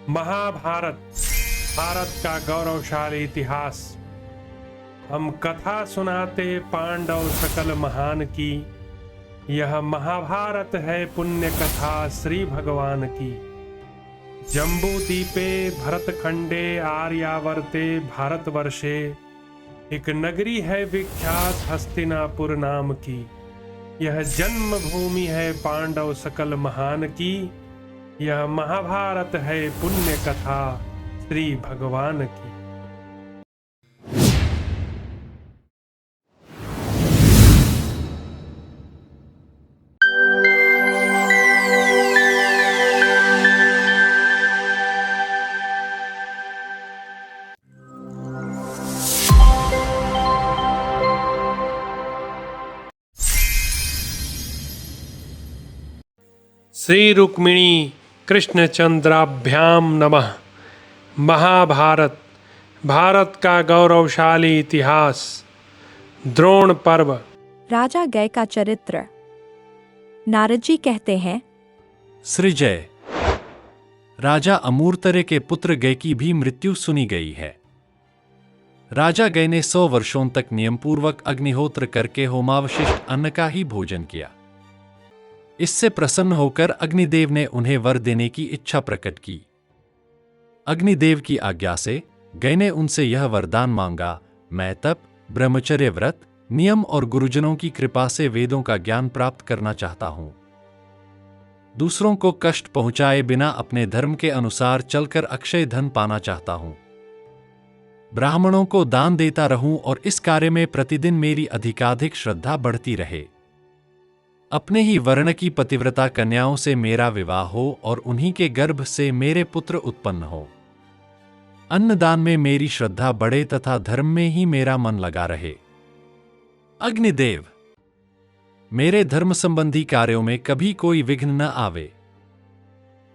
महाभारत भारत का गौरवशाली इतिहास। हम कथा सुनाते पांडव सकल महान की। यह महाभारत है पुण्य कथा श्री भगवान की। जम्बू दीपे भरतखंडे आर्यावर्ते भारतवर्षे एक नगरी है विख्यात हस्तिनापुर नाम की। यह जन्मभूमि है पांडव सकल महान की। यह महाभारत है पुण्य कथा श्री भगवान की। श्री रुक्मिणी कृष्णचंद्राभ्याम नमः। महाभारत भारत का गौरवशाली इतिहास। द्रोण पर्व। राजा गय का चरित्र। नारद जी कहते हैं, सृजय राजा अमूर्तरे के पुत्र गय की भी मृत्यु सुनी गई है। राजा गय ने 100 वर्षों तक नियमपूर्वक अग्निहोत्र करके होमावशिष्ट अन्न का ही भोजन किया। इससे प्रसन्न होकर अग्निदेव ने उन्हें वर देने की इच्छा प्रकट की। अग्निदेव की आज्ञा से गय ने उनसे यह वरदान मांगा, मैं तप, ब्रह्मचर्य व्रत, नियम और गुरुजनों की कृपा से वेदों का ज्ञान प्राप्त करना चाहता हूं। दूसरों को कष्ट पहुंचाए बिना अपने धर्म के अनुसार चलकर अक्षय धन पाना चाहता हूं। ब्राह्मणों को दान देता रहूं और इस कार्य में प्रतिदिन मेरी अधिकाधिक श्रद्धा बढ़ती रहे। अपने ही वर्ण की पतिव्रता कन्याओं से मेरा विवाह हो और उन्हीं के गर्भ से मेरे पुत्र उत्पन्न हो। अन्नदान में मेरी श्रद्धा बढ़े तथा धर्म में ही मेरा मन लगा रहे। अग्निदेव, मेरे धर्म संबंधी कार्यों में कभी कोई विघ्न न आवे।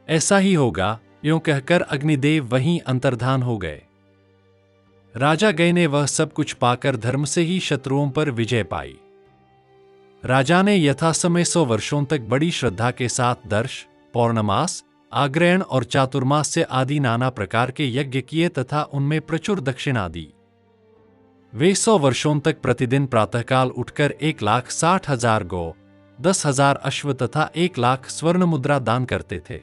ऐसा ही होगा, यूं कहकर अग्निदेव वहीं अंतर्धान हो गए। राजा गय ने वह सब कुछ पाकर धर्म से ही शत्रुओं पर विजय पाई। राजा ने यथासमय 100 वर्षों तक बड़ी श्रद्धा के साथ दर्श, पौर्णमास, आग्रहण और चातुर्मास्य आदि नाना प्रकार के यज्ञ किए तथा उनमें प्रचुर दक्षिणा दी। वे 100 वर्षों तक प्रतिदिन प्रातःकाल उठकर 1,60,000 गौ, 10,000 अश्व तथा 1,00,000 स्वर्ण मुद्रा दान करते थे।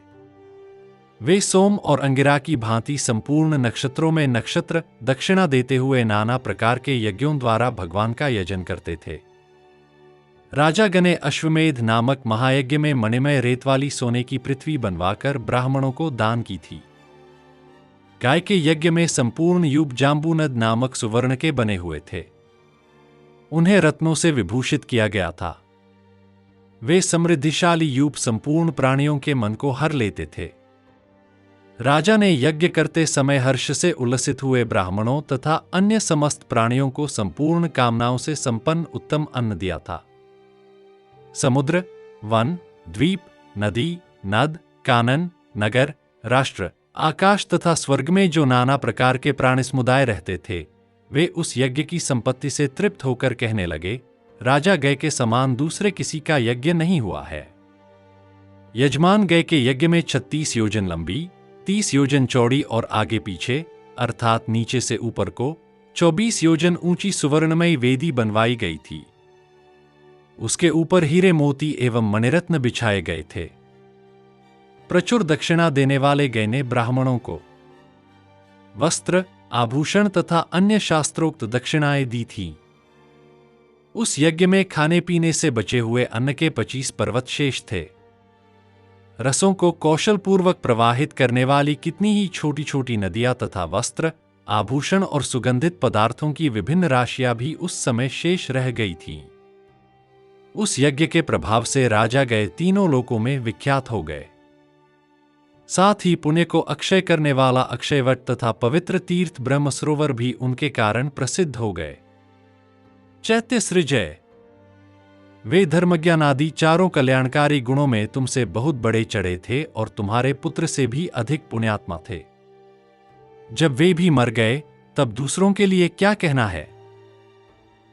वे सोम और अंगिरा की भांति संपूर्ण नक्षत्रों में नक्षत्र दक्षिणा देते हुए नाना प्रकार के यज्ञों द्वारा भगवान का यजन करते थे। राजा गय ने अश्वमेध नामक महायज्ञ में मणिमय रेत वाली सोने की पृथ्वी बनवाकर ब्राह्मणों को दान की थी। गाय के यज्ञ में संपूर्ण यूप जाम्बूनद नामक सुवर्ण के बने हुए थे। उन्हें रत्नों से विभूषित किया गया था। वे समृद्धिशाली यूप संपूर्ण प्राणियों के मन को हर लेते थे। राजा ने यज्ञ करते समय हर्ष से उल्लसित हुए ब्राह्मणों तथा अन्य समस्त प्राणियों को संपूर्ण कामनाओं से संपन्न उत्तम अन्न दिया था। समुद्र, वन, द्वीप, नदी, नद, कानन, नगर, राष्ट्र, आकाश तथा स्वर्ग में जो नाना प्रकार के प्राणी समुदाय रहते थे, वे उस यज्ञ की संपत्ति से तृप्त होकर कहने लगे, राजा गय के समान दूसरे किसी का यज्ञ नहीं हुआ है। यजमान गय के यज्ञ में 36 योजन लंबी, 30 योजन चौड़ी और आगे पीछे अर्थात नीचे से ऊपर को 24 योजन ऊंची सुवर्णमयी वेदी बनवाई गई थी। उसके ऊपर हीरे मोती एवं मणिरत्न बिछाए गए थे। प्रचुर दक्षिणा देने वाले गय ने ब्राह्मणों को वस्त्र, आभूषण तथा अन्य शास्त्रोक्त दक्षिणाएं दी थीं। उस यज्ञ में खाने पीने से बचे हुए अन्न के 25 पर्वत शेष थे। रसों को कौशलपूर्वक प्रवाहित करने वाली कितनी ही छोटी छोटी नदियां तथा वस्त्र, आभूषण और सुगंधित पदार्थों की विभिन्न राशियां भी उस समय शेष रह गई थीं। उस यज्ञ के प्रभाव से राजा गय तीनों लोकों में विख्यात हो गए। साथ ही पुण्य को अक्षय करने वाला अक्षयवट तथा पवित्र तीर्थ ब्रह्म सरोवर भी उनके कारण प्रसिद्ध हो गए। चैत्य सृजय, वे धर्मज्ञान आदि चारों कल्याणकारी गुणों में तुमसे बहुत बड़े चढ़े थे और तुम्हारे पुत्र से भी अधिक पुण्यात्मा थे। जब वे भी मर गए तब दूसरों के लिए क्या कहना है।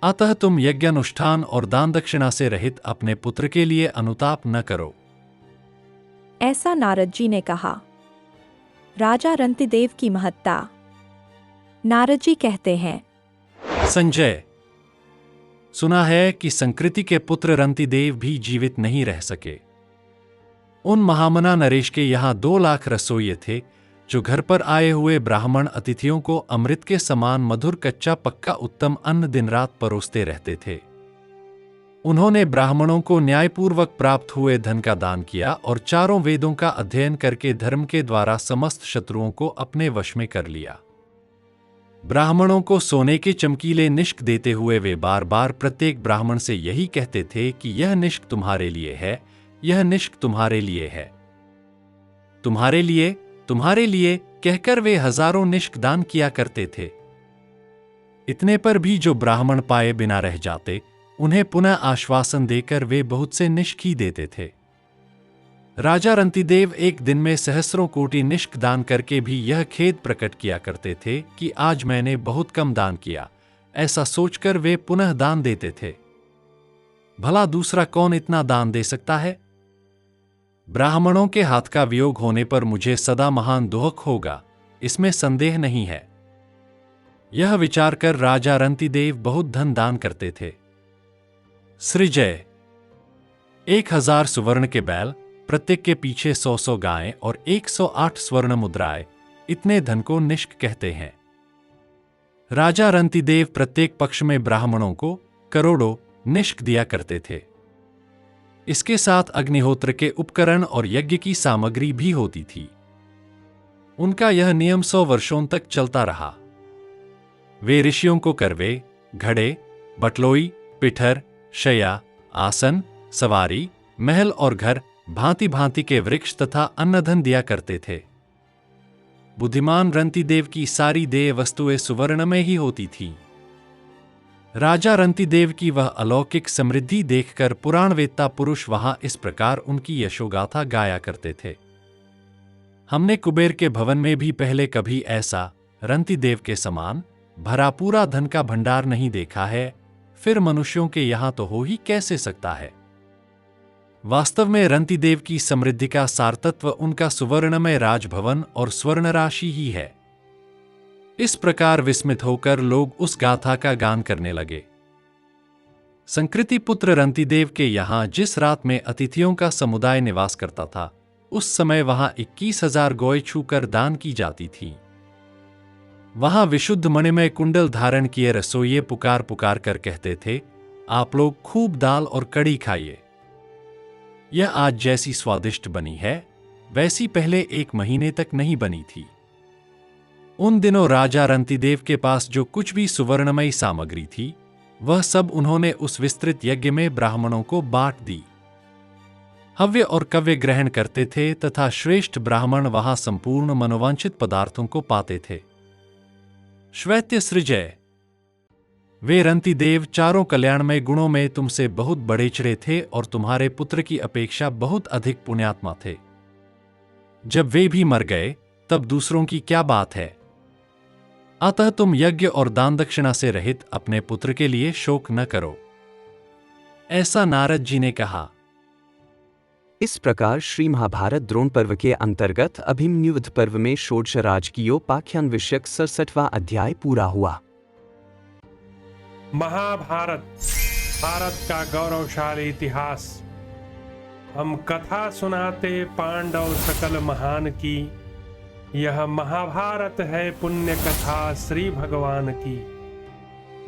अतः तुम यज्ञानुष्ठान और दान दक्षिणा से रहित अपने पुत्र के लिए अनुताप न करो। ऐसा नारद जी ने कहा। राजा रंतिदेव की महत्ता। नारद जी कहते हैं, संजय, सुना है कि संकृति के पुत्र रंतिदेव भी जीवित नहीं रह सके। उन महामना नरेश के यहां 2 लाख रसोइये थे जो घर पर आए हुए ब्राह्मण अतिथियों को अमृत के समान मधुर कच्चा पक्का उत्तम अन्न दिन रात परोसते रहते थे। उन्होंने ब्राह्मणों को न्यायपूर्वक प्राप्त हुए धन का दान किया और 4 वेदों का अध्ययन करके धर्म के द्वारा समस्त शत्रुओं को अपने वश में कर लिया। ब्राह्मणों को सोने के चमकीले निष्क देते हुए वे बार बार प्रत्येक ब्राह्मण से यही कहते थे कि यह निष्क तुम्हारे लिए है, यह निष्क तुम्हारे लिए है, तुम्हारे लिए, तुम्हारे लिए कहकर वे हजारों निष्क दान किया करते थे। इतने पर भी जो ब्राह्मण पाए बिना रह जाते, उन्हें पुनः आश्वासन देकर वे बहुत से निष्क ही देते थे। राजा रंतिदेव एक दिन में सहस्रों कोटि निष्क दान करके भी यह खेद प्रकट किया करते थे कि आज मैंने बहुत कम दान किया। ऐसा सोचकर वे पुनः दान देते थे। भला दूसरा कौन इतना दान दे सकता है? ब्राह्मणों के हाथ का वियोग होने पर मुझे सदा महान दुख होगा, इसमें संदेह नहीं है। यह विचार कर राजा रंतिदेव बहुत धन दान करते थे। सृजय 1000 सुवर्ण के बैल, प्रत्येक के पीछे 100 गायें और 108 स्वर्ण मुद्राएं, इतने धन को निष्क कहते हैं। राजा रंतिदेव प्रत्येक पक्ष में ब्राह्मणों को करोड़ों निष्क दिया करते थे। इसके साथ अग्निहोत्र के उपकरण और यज्ञ की सामग्री भी होती थी। उनका यह नियम 100 वर्षों तक चलता रहा। वे ऋषियों को करवे, घड़े, बटलोई, पिठर, शया, आसन, सवारी, महल और घर, भांति भांति के वृक्ष तथा अन्नधन दिया करते थे। बुद्धिमान रंतिदेव की सारी देय वस्तुएं सुवर्ण में ही होती थीं। राजा रंतिदेव की वह अलौकिक समृद्धि देखकर पुराणवेत्ता पुरुष वहां इस प्रकार उनकी यशोगाथा गाया करते थे। हमने कुबेर के भवन में भी पहले कभी ऐसा रंतिदेव के समान भरा पूरा धन का भंडार नहीं देखा है, फिर मनुष्यों के यहां तो हो ही कैसे सकता है। वास्तव में रंतिदेव की समृद्धि का सारतत्व उनका सुवर्णमय राजभवन और स्वर्ण राशि ही है। इस प्रकार विस्मित होकर लोग उस गाथा का गान करने लगे। संकृति पुत्र रंतिदेव के यहां जिस रात में अतिथियों का समुदाय निवास करता था, उस समय वहां 21,000 गौएं छूकर दान की जाती थी। वहां विशुद्ध मणिमय कुंडल धारण किए रसोइये पुकार पुकार कर कहते थे, आप लोग खूब दाल और कड़ी खाइए। यह आज जैसी स्वादिष्ट बनी है, वैसी पहले 1 महीने तक नहीं बनी थी। उन दिनों राजा रंतिदेव के पास जो कुछ भी सुवर्णमयी सामग्री थी, वह सब उन्होंने उस विस्तृत यज्ञ में ब्राह्मणों को बांट दी। हव्य और कव्य ग्रहण करते थे तथा श्रेष्ठ ब्राह्मण वहां संपूर्ण मनोवांछित पदार्थों को पाते थे। श्वेत्य सृजय, वे रंतिदेव चारों कल्याणमय गुणों में तुमसे बहुत बड़े चढ़े थे और तुम्हारे पुत्र की अपेक्षा बहुत अधिक पुण्यात्मा थे। जब वे भी मर गए, तब दूसरों की क्या बात है। अतः तुम यज्ञ और दान दक्षिणा से रहित अपने पुत्र के लिए शोक न करो। ऐसा नारद जी ने कहा। इस प्रकार श्री महाभारत द्रोण पर्व के अंतर्गत अभिमन्यु युद्ध पर्व में षोडश राजकीयोपाख्यान विषयक 67वां अध्याय पूरा हुआ। महाभारत, भारत का गौरवशाली इतिहास। हम कथा सुनाते पांडव सकल महान की, यह महाभारत है पुण्य कथा श्री भगवान की।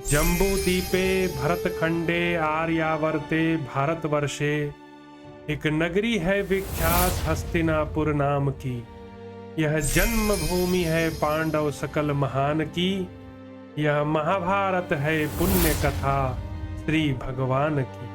जम्बू दीपे भरतखंडे आर्यावर्ते भारतवर्षे, एक नगरी है विख्यात हस्तिनापुर नाम की। यह जन्मभूमि है पांडव सकल महान की, यह महाभारत है पुण्य कथा श्री भगवान की।